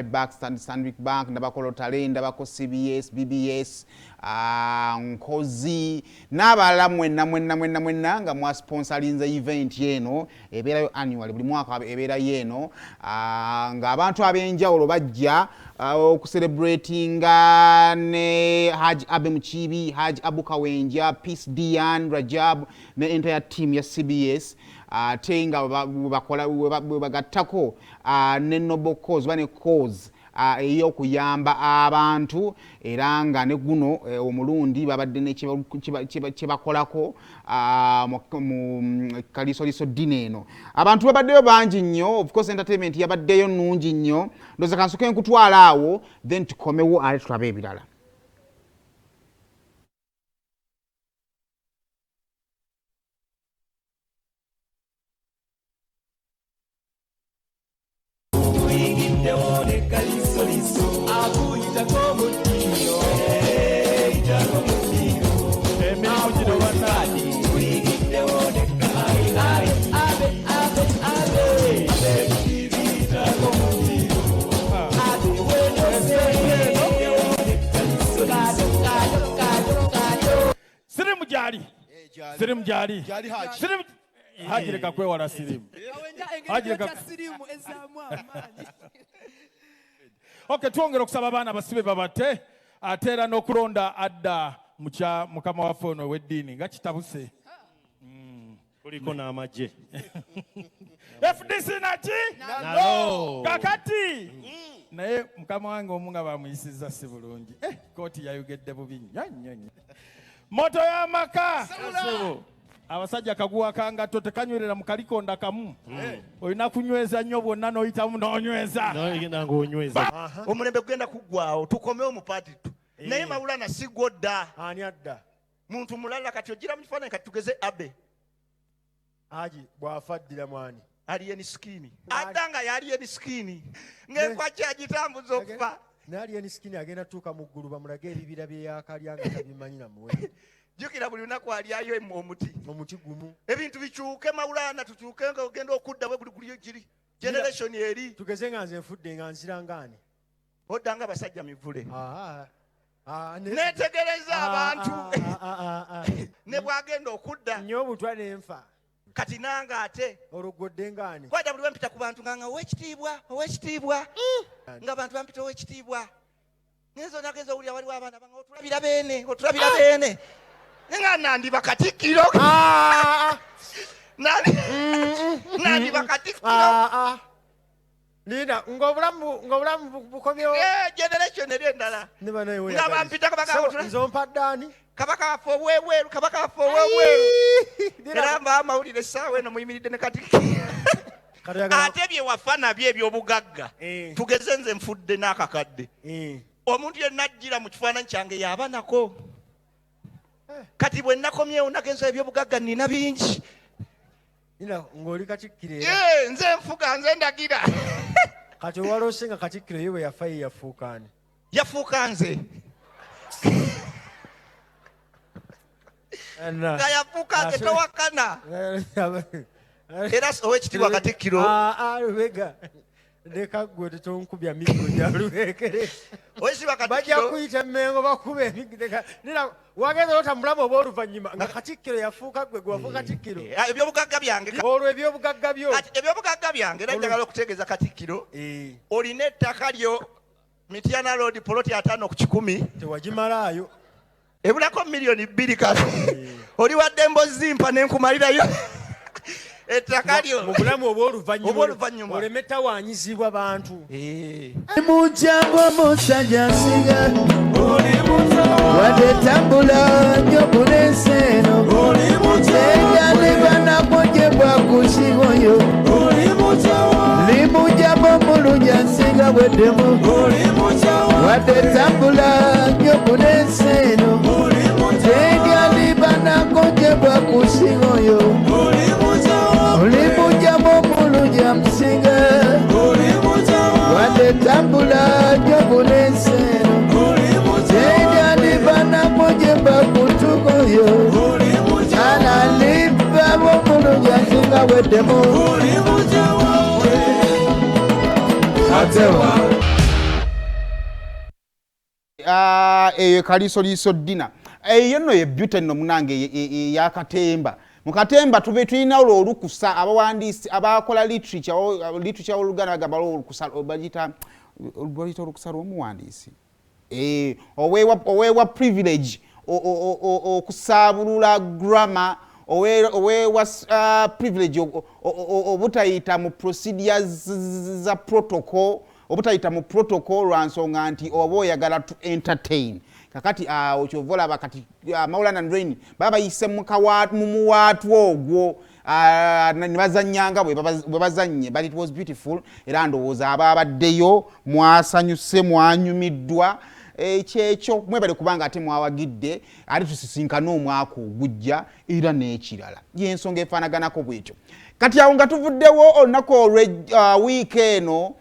Bank, Stanbic Bank, ndabako Lotale, ndabako CBS, BBS, Nkozi, n'abalala mwenna nga mwa sponsorinze event yeno ebeerayo annual buli mwaka ebeera yeno nga abantu ab'enjawulo bajja okucelebratinga ne Haji Abe Mukiibi, Haji Abu Kawenja, Peace Dian, Rajab ne entire team ya CBS ate nga bagattako ne noble cause bane cause ey'okuyamba abantu era nga ne guno omulundi babadde ne kyebakolako mu kaliisoliiso ddino eno. Abantu babaddeyo bangi nnyo, of course entertainment yabaddeyo nnungi nnyo. Ndowooza kansuke nkutwala awo then tukomewo ate tulabe ebirala. Sirimu jali sirimu Haji leka kwewala sirimu Haji leka Okay, tuongera okusaba abaana basibe babate ate era n'okulonda adda mukama waffe ono w'eddiini nga kitabuse kuliko n'amagye FDC naki nalo kakati naye mukama wange omu nga bamuyisizza si bulungi kooti yayogedde bubi nnyo moto y'amaka abasajja kaguwa kangatto tekanywerera mu kalikonda kamu olina kunyweza nnyo bwonna n'oyitamu n'onyweza omulembe gugenda kuggwawo tukomewo mu paati tu naye Maurana si gwadda ani adda muntu mulala kati ogira mu kifaananyi kati tugeze Abe Haji bw'afaddira mwani aliyeni skini adda nga yaliyeni skini ng'enkwaki agitambuza okufa n'aliyeni skini agenda tuuka mu ggulu bamulage ebibira bye yakalya nga tabimanyi namuwe jukira buli lunaku alyayo omuti gumu ebintu bikyuke Maurana tukyuke nga ogenda okudda bwe buli giri generation eri tugeze nga nze nfudde nga nzira ngaani oddanga abasajja mivule netegereza abantu ne bwagenda okudda nnyo obutwa n'enfa kati nanga ate ologodde ngaani kwata buli lwempita ku bantu nga owekitiibwa nga abantu bampita owekitiibwa nezo nageza owulira waliwo abaana banga otulabira beene nga nandiba Katikkiro nandiba Katikkiro Nina ng'obulamu bukomyewo generation eri endala nga bampita nzompaddaani kabaka waffe ow'ebweru era mba amawulire essaawa eno muyimiridde ne Katikkiro ate bye wafa nabyo eby'obugagga tugeze nze nfudde n'akakadde omuntu yenna ajjira mu kifaananyi kyange yaba nako kati bwe nakomyewo nagenza eby'obugagga nina bingi ng'oli Katikkiro nze nfuga nze ndagira kati owaloose nga Katikkiro ye bwe yafa ye yafuukaani yafuuka nze nga yafuuka nze towakana era owekitiibwa Katikkiro lubega leka gwe tetonkubya miggo gya lubekere bajja kuyita emmengo bakube emiggo wagenda otambulamu oba oluvannyuma nga Katikkiro yafuuka gwe wafuuka Katikkiro ebyobugagga byange olwo ebyobugagga byo ebyobugagga byange era njagala okutegeeza Katikkiro olina ettaka lyo Mityana Road poloti 5 ku 10 tewagimalaayo ebulako milioni 2 kale oli wadde embozimpa nenkumalirayo ettaka lyo mu bulamu obw'oluvannyuma oleme tawaanyizibwa bantu mujjangu omusajja nsiga wadde tambula nnyo kuneseeno ebyalibanakojebwa ku kigoyo limujjamu omulunja nsiga bweddemu wadde tambula nnyo kuneseeno ebyalibanakojebwa ku kigoyo ulimujjamu omulunja nsiga wadde tambula nnyo kuneseeno ebyalibanakojebwa ku kigoyo alaliba bomulunja nsiga bweddemu atewa eyo kaliisoliiso dina eyo nno ye beauty nno munange ya Katemba. Mu Katemba tube tulina olukusa abawandiisi abakola literature oluganda bagamba olukusa bagita olukusa lw'omuwandiisi oweewa privilege okusaabulula grammar oweewa privilege obutayita mu procedures za protocol obutayita mu protocol lwansonga nti oba oyagala to entertain kakati okyovola bakati Maurana and Rein baba yise mu muwaatu ogwo ne bazannyanga bwe bazannye but it was beautiful era ndowooza ababaddeyo mwasanyuse mwanyumiddwa ekyekyo mwebale kubanga ate mwawagidde ate tusisinkana omwaka ogujja era n'ekirala y'ensonga efaanaganako bwekyo kati awo nga tuvuddewo olunaku olwe wiiki eno